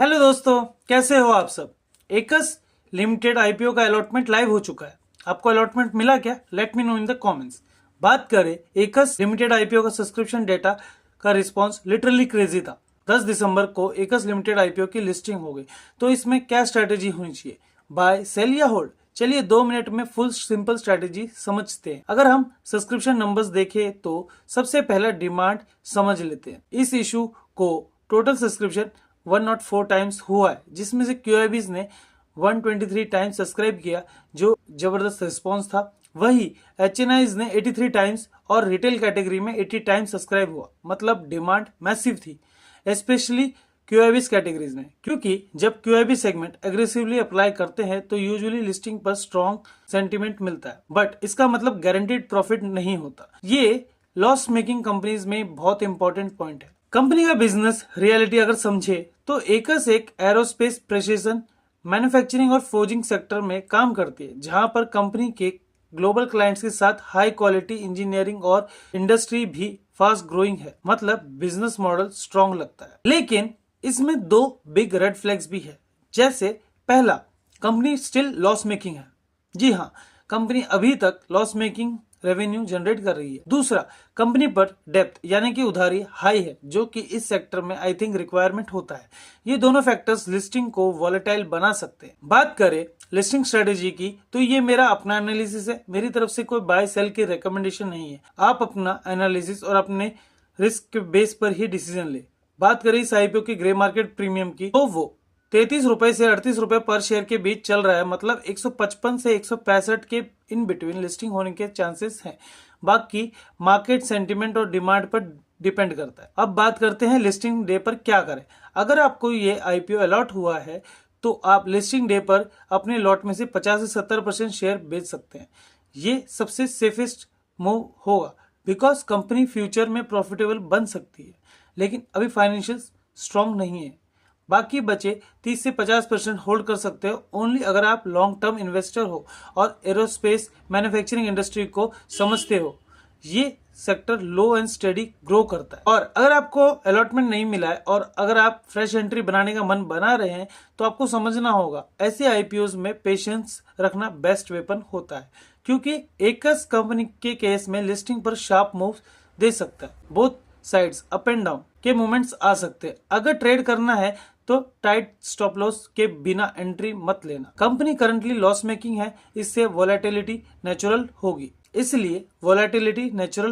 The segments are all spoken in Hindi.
हेलो दोस्तों, कैसे हो आप सब। एकस लिमिटेड आईपीओ का अलॉटमेंट लाइव हो चुका है। आपको अलॉटमेंट मिला क्या? Let me know in the comments. बात करें एकस लिमिटेड आईपीओ का सब्सक्रिप्शन डेटा का रिस्पांस लिटरली क्रेजी था। 10 दिसंबर को एकस लिमिटेड आईपीओ की लिस्टिंग हो गई। तो इसमें क्या स्ट्रेटेजी होनी चाहिए, बाय, सेल या होल्ड? चलिए 2 मिनट में फुल सिंपल स्ट्रेटेजी समझते हैं। अगर हम सब्सक्रिप्शन नंबर्स देखें तो सबसे पहला डिमांड समझ लेते हैं। इस इशू को टोटल सब्सक्रिप्शन 104 टाइम्स हुआ है, जिसमें से क्यूआईबीज ने 123 टाइम्स सब्सक्राइब किया, जो जबरदस्त रिस्पॉन्स था। वही एचएनआईज ने 83 टाइम्स और रिटेल कैटेगरी में 80 टाइम्स सब्सक्राइब हुआ। मतलब डिमांड मैसिव थी, स्पेशली क्यूआईबीज कैटेगरीज में, क्योंकि जब क्यूआईबी सेगमेंट एग्रेसिवली अप्लाई करते हैं तो यूजुअली लिस्टिंग पर स्ट्रॉन्ग सेंटीमेंट मिलता है, बट इसका मतलब गारंटीड प्रॉफिट नहीं होता। ये लॉस मेकिंग कंपनीज में बहुत इंपॉर्टेंट पॉइंट है। कंपनी का बिजनेस रियलिटी अगर समझे तो एकस एक एरोस्पेस, प्रेसिजन मैन्युफैक्चरिंग और फोर्जिंग सेक्टर में काम करती है, जहां पर कंपनी के ग्लोबल क्लाइंट्स के साथ हाई क्वालिटी इंजीनियरिंग और इंडस्ट्री भी फास्ट ग्रोइंग है। मतलब बिजनेस मॉडल स्ट्रॉन्ग लगता है। लेकिन इसमें 2 बिग रेड फ्लैग्स भी है। जैसे पहला, कंपनी स्टिल लॉस मेकिंग है। जी हाँ, कंपनी अभी तक लॉस मेकिंग रेवेन्यू जनरेट कर रही है। दूसरा, कंपनी पर डेप्थ यानी कि उधारी हाई है, जो कि इस सेक्टर में आई थिंक रिक्वायरमेंट होता है। ये दोनों फैक्टर्स लिस्टिंग को वॉलेटाइल बना सकते हैं। बात करें लिस्टिंग स्ट्रेटेजी की, तो ये मेरा अपना एनालिसिस है। मेरी तरफ से कोई बाय सेल की रिकमेंडेशन नहीं है। आप अपना एनालिसिस और अपने रिस्क के बेस पर ही डिसीजन ले। बात करें इस आईपीओ की ग्रे मार्केट प्रीमियम की, तो वो 33 रुपए से 38 रुपए पर शेयर के बीच चल रहा है। मतलब 155 से 165 के इन बिटवीन लिस्टिंग होने के चांसेस हैं। बाकी मार्केट सेंटिमेंट और डिमांड पर डिपेंड करता है। अब बात करते हैं लिस्टिंग डे पर क्या करें। अगर आपको ये आईपीओ अलॉट हुआ है तो आप लिस्टिंग डे पर अपने लॉट में से 50 से 70% शेयर बेच सकते हैं। ये सबसे सेफेस्ट मूव होगा, बिकॉज कंपनी फ्यूचर में प्रॉफिटेबल बन सकती है, लेकिन अभी फाइनेंशियल स्ट्रॉन्ग नहीं है। बाकी बचे 30 से 50% होल्ड कर सकते हो, ओनली अगर आप लॉन्ग टर्म इन्वेस्टर हो और एरोस्पेस मैन्युफैक्चरिंग इंडस्ट्री को समझते हो। ये sector low and steady grow करता है। और अगर आपको अलॉटमेंट नहीं मिला है और अगर आप फ्रेश एंट्री बनाने का मन बना रहे हैं, तो आपको समझना होगा ऐसे आईपीओज में पेशेंस रखना बेस्ट वेपन होता है, क्योंकि एकस कंपनी के केस में लिस्टिंग पर शार्प मूव दे सकता है। Both sides up and down के मूवमेंट्स आ सकते हैं। अगर ट्रेड करना है तो टाइट स्टॉप लॉस के बिना एंट्री मत लेना। कंपनी करंटली लॉस मेकिंग है, इससे वोलेटिलिटी नेचुरल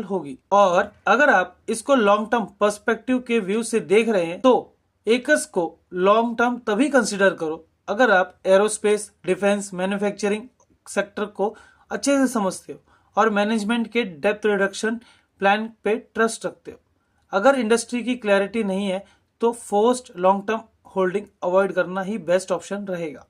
होगी। और अगर आप इसको लॉन्ग टर्म पर्सपेक्टिव के व्यू से देख रहे हैं तो एकस को लॉन्ग टर्म तभी कंसिडर करो अगर आप एरोस्पेस, डिफेंस, मैन्युफैक्चरिंग सेक्टर को अच्छे से समझते हो और मैनेजमेंट के डेप्थ रिडक्शन प्लान पे ट्रस्ट रखते हो। अगर इंडस्ट्री की क्लैरिटी नहीं है तो forced long term holding avoid करना ही बेस्ट ऑप्शन रहेगा।